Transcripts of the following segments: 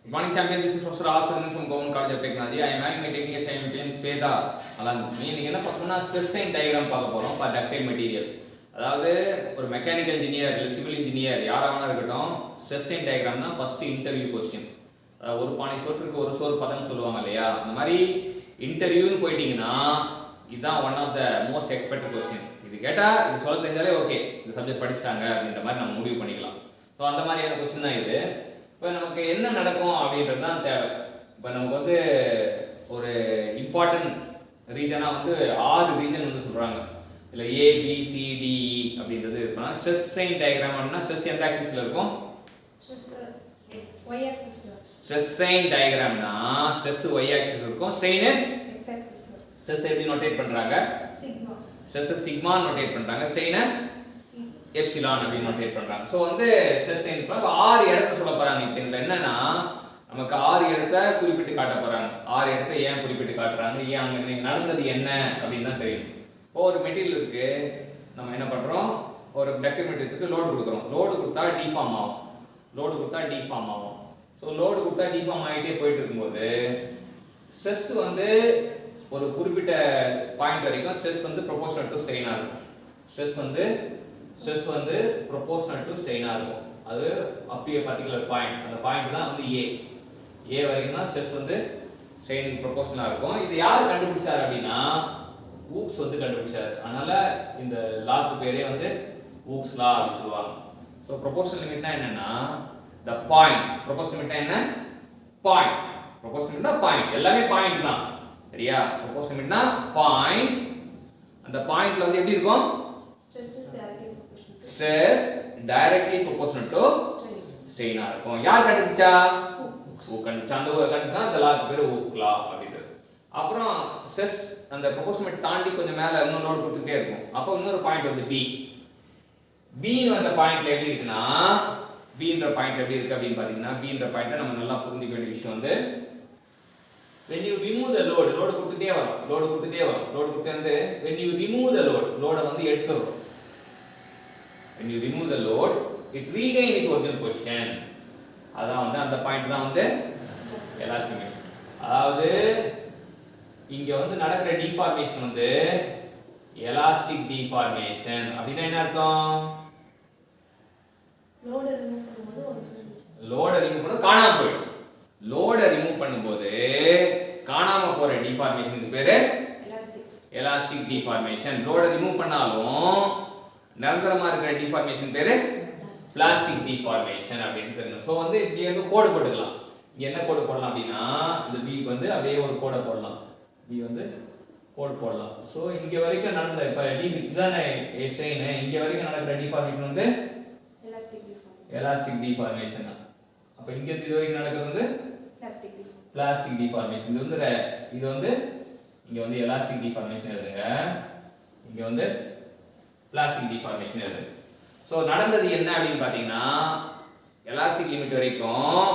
Good morning, champion. This is Professor R. Sudan from Government College of Technology. I am having my technical champion Sweta Alan. நீங்க என்ன பார்க்கணும்னா stress strain diagram பார்க்க போறோம் for ductile material. அதாவது ஒரு mechanical engineer இல்ல civil engineer யாராவது இருக்கட்டும் stress strain diagram தான் ஃபர்ஸ்ட் இன்டர்வியூ क्वेश्चन. ஒரு பானை சோற்றுக்கு ஒரு சோறு பதம் சொல்லுவாங்க இல்லையா? அந்த மாதிரி இன்டர்வியூன்னு போயிட்டீங்கன்னா இதுதான் one of the most expected question. இது கேட்டா இது சொல்ல தெரிஞ்சாலே ஓகே இந்த சப்ஜெக்ட் படிச்சிட்டாங்க அப்படின்ற மாதிரி நம்ம முடிவு பண்ணிக்கலாம். ஸோ அந்த மாதிரியான क्वेश्चन தான் இது. இப்போ நமக்கு என்ன நடக்கும் அப்படின்றது தான் தேவை. இப்போ நமக்கு வந்து ஒரு இம்பார்ட்டன்ட் ரீஜனாக வந்து 6 ரீஜன் வந்து சொல்கிறாங்க. இல்லை ABCDE அப்படின்றது இருக்குன்னா ஸ்ட்ரெஸ் ஸ்ட்ரெயின் டயக்ராம் அப்படின்னா ஸ்ட்ரெஸ் எந்த ஆக்சிஸில் இருக்கும்? ஸ்ட்ரெஸ் ஸ்ட்ரெயின் டயக்ராம்னா ஸ்ட்ரெஸ் y ஆக்சிஸ் இருக்கும், ஸ்ட்ரெயின் x ஆக்சிஸ். ஸ்ட்ரெஸ் எப்படி நோட்டேட் பண்ணுறாங்க? சிக்மா. ஸ்ட்ரெஸ் சிக்மா நோட்டேட் பண்ணுறாங்க, ஸ்ட்ரெயினை எப்சிலான் அப்படின்னு நோட்டேட் பண்றாங்க. சோ வந்து ஸ்ட்ரெஸ் ஸ்ட்ரெயின் இப்ப 6 இடத்தை சொல்ல போறாங்க. இப்போ இதுல என்னன்னா நமக்கு 6 இடத்தை குறிப்பிட்டு காட்ட போறாங்க. 6 இடத்தை ஏன் குறிப்பிட்டு காட்டுறாங்க, ஏன் அங்க நடந்தது என்ன அப்படின்னு தான் தெரியும். ஒரு மெட்டீரியல் இருக்கு, நம்ம என்ன பண்றோம், ஒரு டக்டைல் மெட்டீரியலுக்கு லோடு கொடுக்குறோம். லோடு கொடுத்தா டிஃபார்ம் ஆகும், ஸோ லோடு கொடுத்தா டிஃபார்ம் ஆகிட்டே போயிட்டு இருக்கும்போது ஸ்ட்ரெஸ் வந்து ஒரு குறிப்பிட்ட பாயிண்ட் வரைக்கும் ஸ்ட்ரெஸ் வந்து ப்ரொபோர்ஷனல் டு ஸ்ட்ரெயினாக இருக்கும். ஸ்ட்ரெஸ் வந்து ப்ரொபோர்ஷனல் டு ஸ்ட்ரெயினாக இருக்கும். அது up to a particular point, அந்த பாயிண்ட் தான் வந்து ஏ வரைக்கும் தான் ஸ்ட்ரெஸ் வந்து ஸ்ட்ரெயினுக்கு ப்ரொபோர்ஷனலாக இருக்கும். இது யார் கண்டுபிடிச்சார் அப்படின்னா ஊக்ஸ் வந்து கண்டுபிடிச்சார். அதனால இந்த லாக்கு பேரே வந்து ஊக்ஸ் லா அப்படின்னு சொல்லுவாங்க. ஸோ ப்ரொபோர்ஷனல் லிமிட்னா என்னன்னா த பாயிண்ட். ப்ரொபோர்ஷனல் லிமிட்னா என்ன? பாயிண்ட். ப்ரொபோர்ஷனல் லிமிட்னா பாயிண்ட், எல்லாமே பாயிண்ட் தான், சரியா? ப்ரொபோர்ஷனல் லிமிட்னா பாயிண்ட். அந்த பாயிண்ட்ல வந்து எப்படி இருக்கும்? Stress directly proportional to strain ஆ இருக்கும். யார் கண்டுபிடிச்சா? ஊக் கண்டுபிடிச்சா. அந்த கண்டுபிடிச்சா அந்த லாக்கு பேரு ஊக் லா அப்படின்றது. அப்புறம் ஸ்ட்ரெஸ் அந்த ப்ரொபோர்ஷனல் தாண்டி கொஞ்சம் மேல இன்னும் லோட் கொடுத்துட்டே இருக்கும். அப்போ இன்னொரு பாயிண்ட் வந்து பின்னு அந்த பாயிண்ட்ல எப்படி இருக்குன்னா பின்ற பாயிண்ட் எப்படி இருக்கு அப்படின்னு பாத்தீங்கன்னா பின்ற பாயிண்ட்டை நம்ம நல்லா புரிஞ்சுக்க வேண்டிய விஷயம் வந்து when you remove the load கொடுத்துட்டே வந்து when you remove the load வந்து எடுத்துறோம். When you remove the load, it regain its original position. அதான் வந்து அந்த பாயிண்ட் தான் வந்து எலாஸ்டிக். அதாவது இங்க வந்து நடக்கிற டிஃபார்மேஷன் வந்து எலாஸ்டிக் டிஃபார்மேஷன். அப்படின்னா என்ன அர்த்தம்? லோட ரிமூவ் பண்ணும்போது காணாம போயிடும். லோட ரிமூவ் பண்ணும்போது காணாம போற டிஃபார்மேஷனுக்கு பேரு எலாஸ்டிக் டிஃபார்மேஷன். லோட ரிமூவ் பண்ணாலும் நிரந்தரமா இருக்கிற டிஃபார்மேஷன் பேரு பிளாஸ்டிக் டிஃபார்மேஷன் அப்படின்னு தெரியும். ஸோ வந்து இங்கே வந்து கோடு போட்டுக்கலாம். இங்கே என்ன கோடு போடலாம் அப்படின்னா இந்த பி வந்து அப்படியே ஒரு கோடை போடலாம். பி வந்து கோடு போடலாம். ஸோ இங்கே வரைக்கும் நடந்த இப்போ இதுதானே ஸ்ட்ரெயின், இங்கே வரைக்கும் நடக்கிற டிஃபார்மேஷன் வந்து எலாஸ்டிக் டிஃபார்மேஷன் தான். அப்போ இங்கே இது வரைக்கும் நடக்கிறது வந்து பிளாஸ்டிக் டிஃபார்மேஷன். இது வந்து இங்கே வந்து எலாஸ்டிக் டிஃபார்மேஷன் எழுதுங்க, இங்கே வந்து பிளாஸ்டிக் டிஃபார்மேஷன் எழுது. ஸோ நடந்தது என்ன அப்படின்னு பார்த்தீங்கன்னா எலாஸ்டிக் லிமிட் வரைக்கும்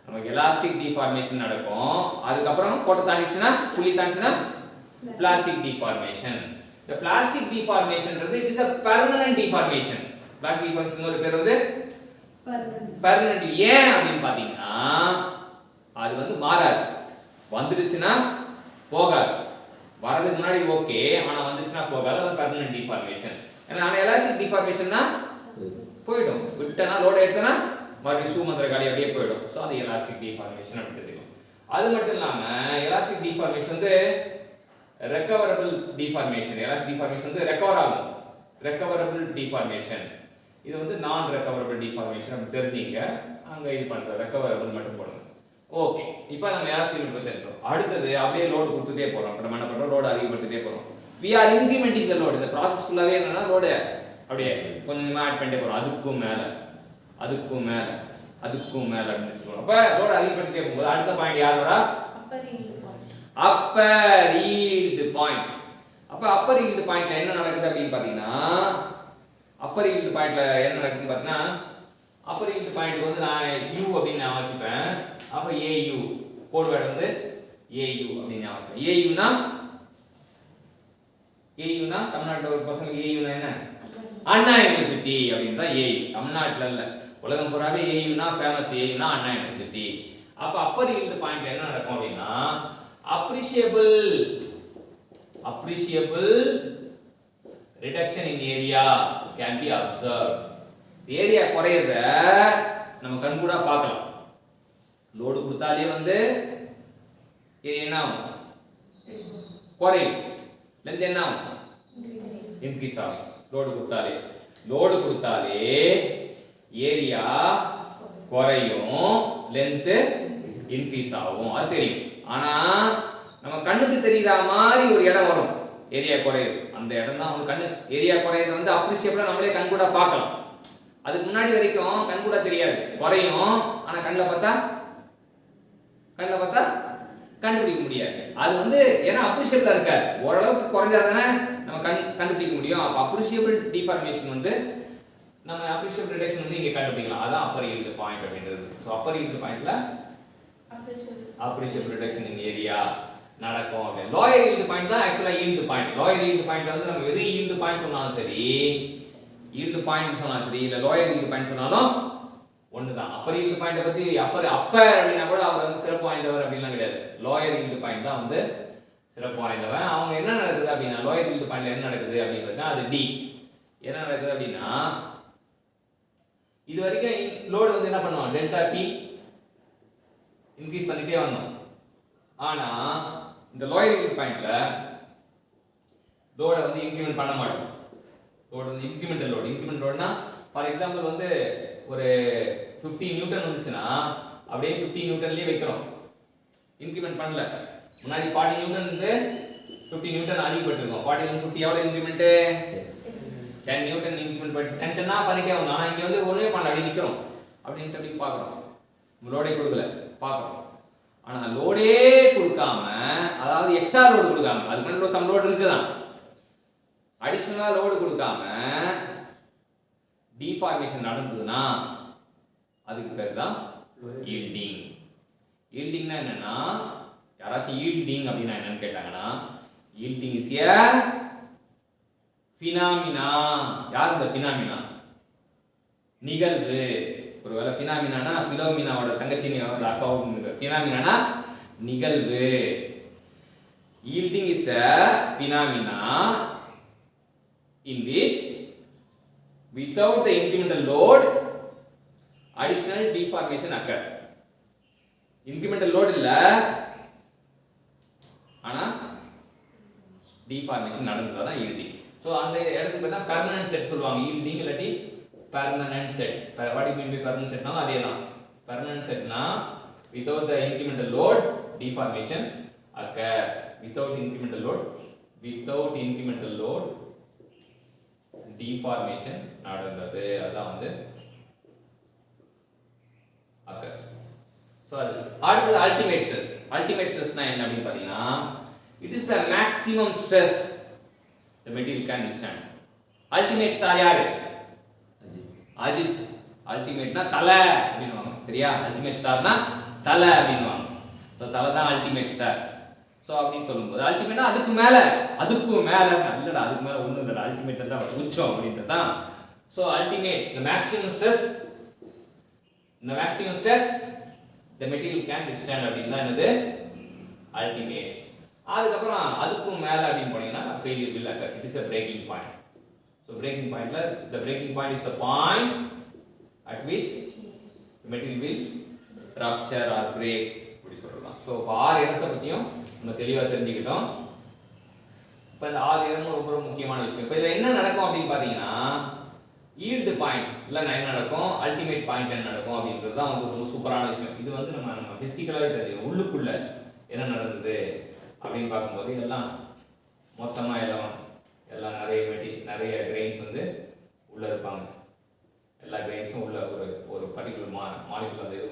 நமக்கு எலாஸ்டிக் டிஃபார்மேஷன் நடக்கும். அதுக்கப்புறம் கோட்டை தாண்டிச்சுன்னா புள்ளி தாண்டிச்சுன்னா பிளாஸ்டிக் டிஃபார்மேஷன். இந்த பிளாஸ்டிக் டிஃபார்மேஷன்ன்றது it is a permanent deformation. Plastic deformation ஒரு பேர் வந்து பெர்மனன்ட். ஏன் அப்படின்னு பார்த்தீங்கன்னா அது வந்து மாறாது, வந்துடுச்சுன்னா போகாது. வரதுக்கு முன்னாடி ஓகே, ஆனா வந்துச்சுன்னா போகாது. அது பெர்மனன்ட் டிஃபார்மேஷன். ஏன்னா எலாஸ்டிக் டிஃபார்மேஷன்னா போய்டும், விட்டனா லோட் எடுத்தனா மறுபடியும் சூமந்திர காலி அப்படியே போய்டும். ஸோ அது எலாஸ்டிக் டிஃபார்மேஷன் அப்படின்னு தெரியும். அது மட்டும் இல்லாம எலாஸ்டிக் டிஃபார்மேஷன் வந்து ரெக்கவரபிள் டிஃபார்மேஷன். எலாஸ்டிக் டிஃபார்மேஷன் வந்து ரெக்கவர் ஆகும், ரெக்கவரபிள் டிஃபார்மேஷன். இது வந்து நான் ரெக்கவரபிள் டிஃபார்மேஷன் அப்படி தெரிஞ்சீங்க. அங்க இது பண்ற ரெக்கவரபிள் மட்டும் போடுங்க. ஓகே, இப்போ நம்ம எலாஸ்டிக் லிமிட் பத்தி தெரிஞ்சோம். அடுத்தது அப்படியே லோட் கொடுத்துட்டே போறோம். நம்ம என்ன பண்றோம், லோட் அதிகப்படுத்திட்டே போறோம். we are incrementing the load. இந்த process ஃபுல்லாவே என்னன்னா லோட் அப்படியே கொஞ்சமா ஆட் பண்ணிட்டே போறோம். அதுக்கும் மேல அப்படின்னு சொல்றோம். அப்ப லோட் அதிகப்படுத்திட்டே போகும்போது அடுத்த பாயிண்ட் யார் வரா? Upper yield point. அப்ப அப்பர் ஈல்ட் பாயிண்ட்ல என்ன நடக்குது அப்படின்னு பாத்தீங்கன்னா அப்பர் ஈல்ட் பாயிண்ட்ல என்ன நடக்குதுன்னு பாத்தீங்கன்னா அப்பர் ஈல்ட் பாயிண்ட் வந்து நான் u அப்படின்னு நான் வச்சுப்பேன். அப்ப AU கோட் வேர்ட் வந்து AU அப்படின்னு நான் வச்சுப்பேன். AUனா தமிழ்நாட்டில் ஒரு பசங்க AUனா என்ன? அண்ணா யூனிவர்சிட்டி அப்படின்னு தான் AU. தமிழ்நாட்டில் இல்லை, உலகம் பூராவே AUனா ஃபேமஸ். AUனா அண்ணா யூனிவர்சிட்டி. அப்ப அப்பர் ஈல்டு பாயிண்ட்ல என்ன நடக்கும் அப்படின்னா appreciable reduction in area can be observed. Area குறையறத நம்ம கண்கூடா பார்க்கலாம். லோடு கொடுத்தாலே வந்து என்ன ஆகும்? குறையும். லென்த் என்ன ஆகும்? இன்க்ரீஸ் ஆகும். லோடு கொடுத்தாலே ஏரியா குறையும், லென்த் இன்க்ரீஸ் ஆகும். அது தெரியும். ஆனா நம்ம கண்ணுக்கு தெரியுற மாதிரி ஒரு இடம் வரும், ஏரியா குறையுது. அந்த இடம் தான் அவங்க கண்ணு ஏரியா குறையுது வந்து அப்ரிஷியபிளா நம்மளே கண்கூடா பார்க்கலாம். அதுக்கு முன்னாடி வரைக்கும் கண்கூடா தெரியாது, குறையும். ஆனா கண்ணில் பார்த்தா கண்டுபிடிக்க முடியாது. அது வந்து ஏன்னா அப்ரிஷியபிளா இருக்காது. ஓரளவுக்கு குறைஞ்சாதானே நம்ம கண்டுபிடிக்க முடியும். அப்ப அப்ரிஷியபிள் டிஃபார்மேஷன் வந்து நம்ம அப்ரிஷியபிள் ரிடக்ஷன் வந்து இங்க கண்டுபிடிக்கலாம். அதான் அப்பர் ஈல்டு பாயிண்ட் அப்படின்றது. ஸோ அப்பர் ஈல்டு பாயிண்ட்ல அப்ரிஷியபிள் ரிடக்ஷன் இன் ஏரியா நடக்கும். அப்படி லோயர் ஈல்டு பாயிண்ட் தான் ஆக்சுவலா yield point. Lower yield point வந்து நம்ம எது ஈல்டு பாயிண்ட் சொன்னாலும் சரி, ஈல்டு பாயிண்ட் சொன்னாலும் சரி, இல்ல லோயர் ஈல்டு பாயிண்ட் சொன்னாலும் ஒண்ணுதான். அப்பர் ஈல்டு பாயிண்ட பத்தி அப்பர் அப்படின்னா கூட அவர் வந்து சிறப்பு வாய்ந்தவர் அப்படின்லாம் கிடையாது. லோயர் ஈல்டு பாயிண்ட் தான் வந்து சிறப்பு வாய்ந்தவன். அவங்க என்ன நடக்குது அப்படின்னா லோயர் ஈல்டு பாயிண்ட்ல என்ன நடக்குது அப்படின்றது அது டி. என்ன நடக்குது அப்படின்னா இது வரைக்கும் லோடு வந்து என்ன பண்ணுவோம், டெல்டா பி இன்க்ரீஸ் பண்ணிட்டே வந்தோம். ஆனா இந்த லோயர் ஈல்டு பாயிண்ட்ல லோட வந்து இன்க்ரிமெண்ட் பண்ண மாட்டோம். லோடு வந்து இன்க்ரிமெண்டல் லோடுனா ஃபார் எக்ஸாம்பிள் வந்து ஒரு 50 நியூட்டன் வந்துச்சுன்னா அப்படியே 50 நியூட்டன்லயே வைக்கிறோம், இன்க்ரிமெண்ட் பண்ணல. முன்னாடி 40 நியூட்டன் இருந்து 50 நியூட்டன் அதிகப்பட்டிருக்கும். 40 ல 50 எவ்வளவு இன்க்ரிமெண்ட்? 10 நியூட்டன் இன்க்ரிமெண்ட் பண்ணி 10 னா பண்ணிட்டே வந்தோம். ஆனா இங்க வந்து ஒண்ணுமே பண்ணல, அப்படியே நிக்கிறோம். அப்படின்ட்டு அப்படி பார்க்கறோம், லோடே கொடுக்கல பார்க்கறோம். ஆனா லோடே கொடுக்காம, அதாவது எக்ஸ்ட்ரா லோடு கொடுக்காம, அதுக்கு முன்னாடி சம் லோடு இருக்குதான், அடிஷனலா லோடு கொடுக்காம டிஃபார்மேஷன் நடந்ததுன்னா அதுக்கு பேர் தான் ஈல்டிங். ஈல்டிங்னா என்னன்னா, யாராச்சும் ஈல்டிங் அப்படின்னா என்னன்னு கேட்டாங்கன்னா, ஈல்டிங் இஸ் எ ஃபினாமினா. யார் இந்த ஃபினாமினா? நிகழ்வு. ஒருவேளை ஃபினாமினானா ஃபிலோமினாவோட தங்கச்சி அக்காவும் ஃபினாமினானா நிகழ்வு. Yielding is a phenomena in which without the incremental load additional deformation occur. incremental load இல்ல, ஆனா deformation நடந்ததா yielding. so அந்த இடத்துக்கு தான் permanent set சொல்லுவாங்க. yielding இல்லாட்டி permanent set. what do you mean by permanent set? னா அதேதான். permanent set னா without the incremental load deformation occur. without incremental load deformation நடந்தது, அதான் வந்து occurs. so அடுத்து ultimate stress. ultimate stressனா என்ன அப்படினு பாத்தீங்கன்னா, it is the maximum stress the material can withstand. ultimate star யாரு? அஜித். ultimateனா தலை அப்படினுவாங்க, சரியா? ultimate starனா தலை அப்படினுவாங்க. so தலை தான் ultimate star. சோ அப்படினு சொல்லும்போது அல்டிமேட்டா அதுக்கு மேல இல்லடா, அதுக்கு மேல ஒண்ணும் இல்லடா, அல்டிமேட் தான் உச்சம் அப்படின்றதா. So ultimate the maximum stress the material can withstand அப்படினா என்னது அல்டிமேட். அதுக்கப்புறம் அதுக்கும் மேல அப்படினு போனீங்கன்னா failure will occur. it is a breaking point. so breaking pointல the breaking point is the point at which the material will rupture or break அப்படி சொல்லலாம். So ஆறு இடத்தை பத்தியும் நம்ம தெளிவா தெரிஞ்சுக்கிட்டோம். இப்போ இந்த ஆறு இடமும் ரொம்ப முக்கியமான விஷயம். இப்போ இதுல என்ன நடக்கும் அப்படின்னு பாத்தீங்கன்னா, ஈல்டு பாயிண்ட் இல்ல என்ன நடக்கும், அல்டிமேட் பாயிண்ட் என்ன நடக்கும் அப்படின்றது தான் வந்து ரொம்ப சூப்பரான விஷயம். இது வந்து நம்ம பிசிக்கலாவே தெரியும், உள்ளுக்குள்ள என்ன நடந்தது அப்படின்னு பார்க்கும்போது எல்லாம் மொத்தமா எல்லாம் நிறைய கிரெயின்ஸ் வந்து உள்ள இருப்பாங்க. எல்லா கிரெயின்ஸும் உள்ள ஒரு பர்டிகுலர் மாலிகுலர் அந்த இது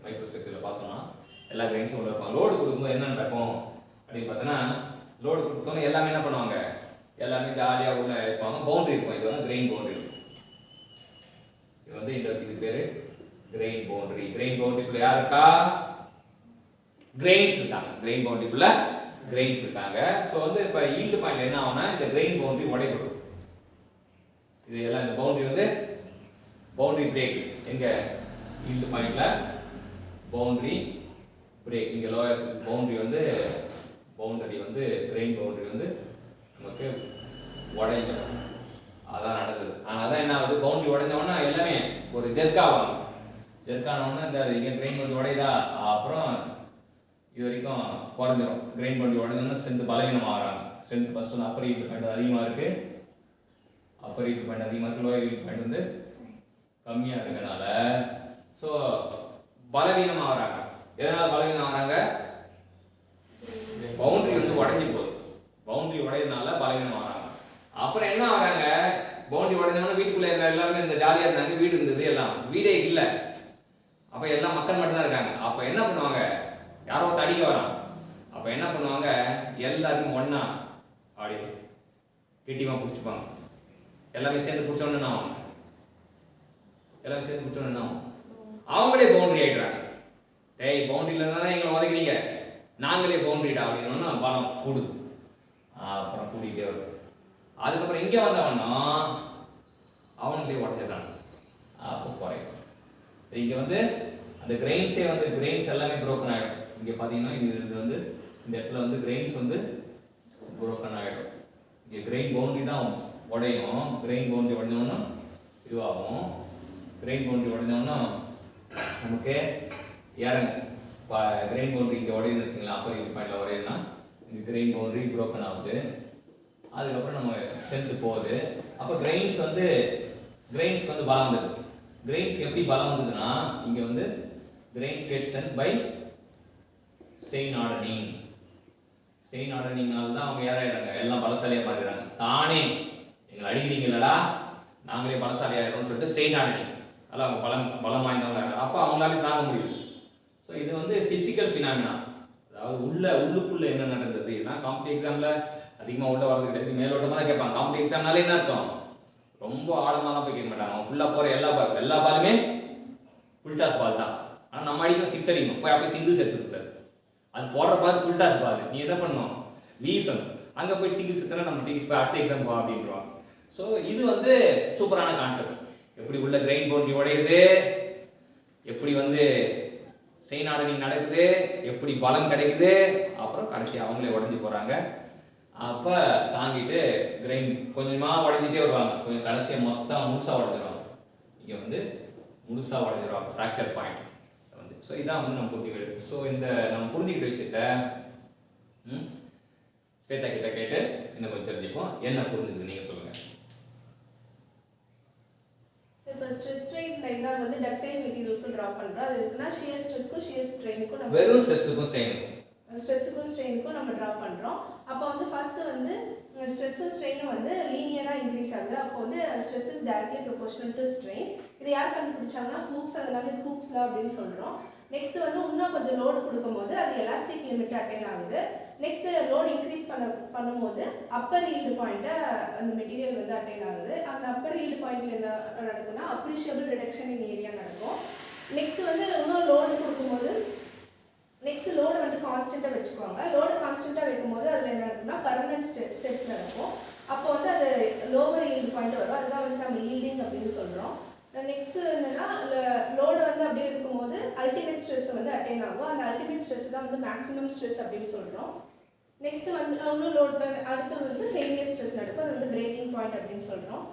மைக்ரோ ஸ்ட்ரக்சர்ல பார்த்தோம்னா எல்லா கிரெயின்ஸும் உள்ள இருப்பாங்க. லோடு கொடுக்கும்போது என்ன நடக்கும் அப்படின்னு பார்த்தோன்னா, லோடு கொடுத்தோன்னே எல்லாமே என்ன பண்ணுவாங்க, எல்லாமே ஜாலியாக உள்ள இருப்பாங்க. பவுண்டரி இருக்கும், இது வந்து கிரெயின் பவுண்டரி. இது வந்து இது பேரு கிரெயின் பவுண்டரி. கிரெயின் பவுண்டரிக்குள்ள யார் இருக்கா? கிரெயின்ஸ் இருக்காங்க. கிரெயின் பவுண்டரிக்குள்ள கிரெயின்ஸ் இருக்காங்க. ஸோ வந்து இப்போ ஈல்டு பாயிண்ட் என்ன ஆகும்னா, இந்த கிரெயின் பவுண்டரி உடைப்படும். இது எல்லாம் இந்த பவுண்டரி வந்து பவுண்டரி பிரேக்ஸ். எங்க ஈல்டு பாயிண்ட்ல பவுண்டரி பிரேக் இங்கே லோயர் பவுண்டரி வந்து கிரெயின் பவுண்டரி வந்து நமக்கு உடைஞ்சிடும். அதான் நடக்குது. ஆனால் தான் என்ன ஆகுது, பவுண்டரி உடஞ்சோன்னா எல்லாமே ஒரு ஜெர்க்காவாங்க. ஜெர்க்கானோன்னா இந்த இங்கே கிரெயின் பவுண்டரி உடையுதா, அப்புறம் இது வரைக்கும் குறைஞ்சிரும். கிரெயின் பவுண்டரி உடஞ்சோன்னா ஸ்ட்ரென்த் பலவீனமாக ஆகிறாங்க. ஸ்ட்ரென்த் ஃபஸ்ட்டு வந்து அப்பர் ஈல்டு பாயிண்ட் அதிகமாக இருக்குது, அப்பர் ஈல்டு பாயிண்ட் அதிகமாக இருக்குது, லோயர் ஈல்டு பாயிண்ட் வந்து கம்மியாக இருக்கனால ஸோ பலவீனமாக ஆகிறாங்க. எதனால் பலவீனம் ஆகிறாங்க, பவுண்டரி வந்து உடஞ்சி போகுது. பவுண்டரி உடையதுனால பலவீனம் ஆகிறாங்க. அப்புறம் என்ன ஆகிறாங்க, பவுண்டரி உடஞ்சவொடனே வீட்டுக்குள்ளே எல்லாருமே இந்த ஜாலியாக இருந்தாங்க, வீடு இருந்தது, எல்லாம் வீடே இல்லை. அப்போ எல்லாம் மக்கள் மட்டும்தான் இருக்காங்க. அப்போ என்ன பண்ணுவாங்க, யாரோ ஒருத்தர் அடிக்க வரான். அப்போ என்ன பண்ணுவாங்க, எல்லாருமே ஒன்றா அப்படி கெட்டியமாக பிடிச்சிப்பாங்க. எல்லாமே சேர்ந்து பிடிச்சோன்னு என்ன ஆகும், எல்லாமே சேர்ந்து பிடிச்சோன்னு என்ன ஆகும், அவங்களே பவுண்டரி ஆகிடுறாங்க. டேய் பவுண்டரியில் தானே எங்களை உதைக்கிறீங்க, நாங்களே பவுண்டரிடா அப்படின்னா பலம் கூடுது. அப்புறம் கூட்டிகிட்டே வரும். அதுக்கப்புறம் இங்கே வந்தவன்னா அவனுங்களே உடஞ்சிடறாங்க. அப்போ குறையும். இங்கே வந்து அந்த கிரெயின்ஸே வந்து கிரெயின்ஸ் எல்லாமே புரோக்கன் ஆகிடும். இங்கே பார்த்தீங்கன்னா இது வந்து இந்த இடத்துல வந்து கிரெயின்ஸ் வந்து புரோக்கன் ஆகிடும். இங்கே கிரெயின் பவுண்டரி தான் உடையும். கிரெயின் பவுண்டரி உடஞ்சோன்னா இதுவாகும். கிரெயின் பவுண்டரி உடஞ்சோன்னா நமக்கு இறங்கும். இப்போ கிரெயின் பவுண்டரி இங்கே உடையுன்னு வச்சுங்களேன், அப்பர் ஈல்டு பாயிண்டில் உடையுதுன்னா இங்கே கிரெயின் பவுண்டரி புரோக்கன் ஆகுது. அதுக்கப்புறம் நம்ம ஸ்ட்ரென்த்து போகுது. அப்போ கிரெயின்ஸ்க்கு வந்து பலம் வந்தது. கிரெயின்ஸ்க்கு எப்படி பலம் வந்ததுன்னா, இங்கே வந்து grains get strength by strain hardening. Strain ஆர்டனிங்னால தான் அவங்க ஏறாயிடுறாங்க, எல்லாம் பலசாலியாக மாறிடுறாங்க. தானே எங்களை அடிக்கிறீங்களடா நாங்களே பலசாலியாகிறோம்னு சொல்லிட்டு ஸ்டெயின் ஆர்டனிங், அதெல்லாம் அவங்க பலம் வாய்ந்தவங்க. அப்போ அவங்களால தாங்க முடியும். ஸோ இது வந்து ஃபிசிக்கல் ஃபினாமினா. அதாவது உள்ளுக்குள்ளே என்ன நடந்தது. ஏன்னா காம்படிட்டிவ் எக்ஸாமில் அதிகமாக உள்ள வரது கிடையாது, மேலோட்டமாக தான் கேட்பாங்க. காம்படிட்டிவ் எக்ஸாம்னாலே என்ன அர்த்தம், ரொம்ப ஆழமாக தான் போய் கேட்க மாட்டாங்க. அவங்க ஃபுல்லாக போகிற எல்லா பாலுமே ஃபுல் டாஸ் பால் தான். ஆனால் நம்ம அடிக்கணும் 6 அடிக்கணும், போய் அப்படியே சிங்கிள்ஸ் எடுத்துருக்காரு. அது போடுற பால் ஃபுல் டாஸ் பால், நீ எதை பண்ணணும் வீசணும். அங்கே போய் சிங்கிள்ஸ் எடுத்துனா நம்ம இப்போ அடுத்த எக்ஸாம் போ அப்படின்றாங்க. ஸோ இது வந்து சூப்பரான கான்செப்ட். எப்படி உள்ள கிரெயின் பவுண்டரி உடையுது, எப்படி வந்து ஸ்டெயின் ஆர்டனிங் நடக்குது, எப்படி பலம் கிடைக்குது, அப்புறம் கடைசி அவங்களே உடஞ்சி போகிறாங்க. அப்போ தாங்கிட்டு கிரெயின் கொஞ்சமாக உடஞ்சிட்டே வருவாங்க, கொஞ்சம் கடைசியாக மொத்தம் முழுசாக உடஞ்சிருவாங்க. இங்கே வந்து முழுசாக உடஞ்சிருவாங்க, ஃப்ராக்சர் பாயிண்ட் வந்து. ஸோ இதான் வந்து நம்ம புரிஞ்சுக்கிட்டு. ஸோ இந்த நம்ம புரிஞ்சுக்கிட்ட விஷயத்த ஸ்வேதா கிட்ட கேட்டு இன்னும் கொஞ்சம் தெரிஞ்சுப்போம். என்ன புரிஞ்சுது நீங்கள் சொல்லுங்கள். இப்போ ஸ்ட்ரெஸ் ஸ்ட்ரெயின் டயக்ராம் வந்து டக்டைல் மெட்டீரியலுக்கு டிரா பண்றோம். அது இருக்குன்னா ஷியர் ஸ்ட்ரெஸ்க்கும் ஷியர் ஸ்ட்ரெயினுக்கும் நம்ம வெறும் ஸ்ட்ரெஸ்ஸுக்கும் ஸ்ட்ரெயினுக்கும் நம்ம டிரா பண்றோம். அப்போ வந்து ஃபர்ஸ்ட் வந்து ஸ்ட்ரெஸ்ஸும் ஸ்ட்ரெயினும் வந்து லீனியரா இன்க்ரீஸ் ஆகுது. அப்போ வந்து stress is directly proportional to strain. இது யார் கண்டுபிடிச்சாங்கன்னா ஹூக்ஸ், அதனால இது ஹூக்ஸ் லா அப்படின்னு சொல்றோம். நெக்ஸ்ட் வந்து இன்னும் கொஞ்சம் லோடு கொடுக்கும்போது அது எலாஸ்டிக் லிமிட் அட்டைன் ஆகுது. நெக்ஸ்ட் லோடு இன்க்ரீஸ் பண்ணும்போது அப்பர் ஈல்டு பாயிண்ட்டை அந்த மெட்டீரியல் வந்து அட்டைன் ஆகுது. அந்த அப்பர் ஈல்டு பாயிண்ட்ல என்ன நடக்கும்னா அப்ரிஷியபிள் ரிடக்ஷன் இன் ஏரியா நடக்கும். நெக்ஸ்ட் வந்து இன்னும் லோடு கொடுக்கும்போது நெக்ஸ்ட் லோடு வந்து கான்ஸ்டண்ட்டாக வச்சுக்கோங்க. லோடு கான்ஸ்டண்ட்டாக வைக்கும்போது அதில் என்ன நடக்கும்னா பர்மனன்ட் செட் நடக்கும். அப்போ வந்து அது லோவர் ஈல்டு பாயிண்ட் வரும். அதுதான் வந்து நம்ம ஈல்டிங் அப்படின்னு சொல்கிறோம். நெக்ஸ்ட் என்னன்னா லோடு வந்து அப்படியே இருக்கும்போது அல்டிமேட் ஸ்ட்ரெஸ் வந்து அட்டைன் ஆகும். அந்த அல்டிமேட் ஸ்ட்ரெஸ் தான் வந்து மேக்ஸிமம் ஸ்ட்ரெஸ் அப்படின்னு சொல்கிறோம். நெக்ஸ்ட் வந்து இன்னும் லோடு அடுத்து வந்து ஃபெயிலியர் ஸ்ட்ரெஸ் நடக்கும். அது வந்து பிரேக்கிங் பாயிண்ட் அப்படின்னு சொல்கிறோம்.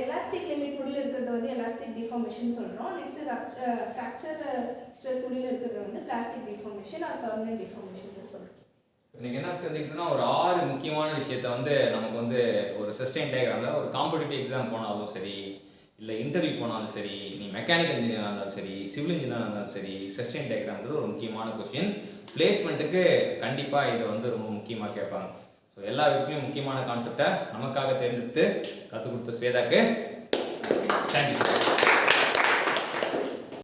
எலாஸ்டிக் லிமிட் முடியல இருக்கிறது வந்து எலாஸ்டிக் டிஃபார்மேஷன் சொல்கிறோம். நெக்ஸ்ட் ஃப்ராக்சர் ஸ்ட்ரெஸ் முடியல இருக்கிறது வந்து plastic deformation or permanent deformation சொல்கிறோம். இன்னைக்கு என்ன தெரிஞ்சுக்கிட்டோம்னா ஒரு 6 முக்கியமான விஷயத்த வந்து நமக்கு வந்து ஒரு சஸ்டெயின் டயக்ராமில் ஒரு காம்படிட்டிவ் எக்ஸாம் போனாலும் சரி, இல்லை இன்டர்வியூ போனாலும் சரி, நீ மெக்கானிக்கல் இன்ஜினியராக இருந்தாலும் சரி, சிவில் இன்ஜினியராக இருந்தாலும் சரி, சஸ்டெயின் டயக்ராம்ன்றது ஒரு முக்கியமான கொஸ்டின். பிளேஸ்மெண்ட்டுக்கு கண்டிப்பாக இதை வந்து ரொம்ப முக்கியமாக கேட்பாங்க. ஸோ எல்லா வீட்லேயும் முக்கியமான கான்செப்டை நமக்காக தேர்ந்தெடுத்து கற்றுக் கொடுத்த ஸ்வேதாக்கு தேங்க்யூ.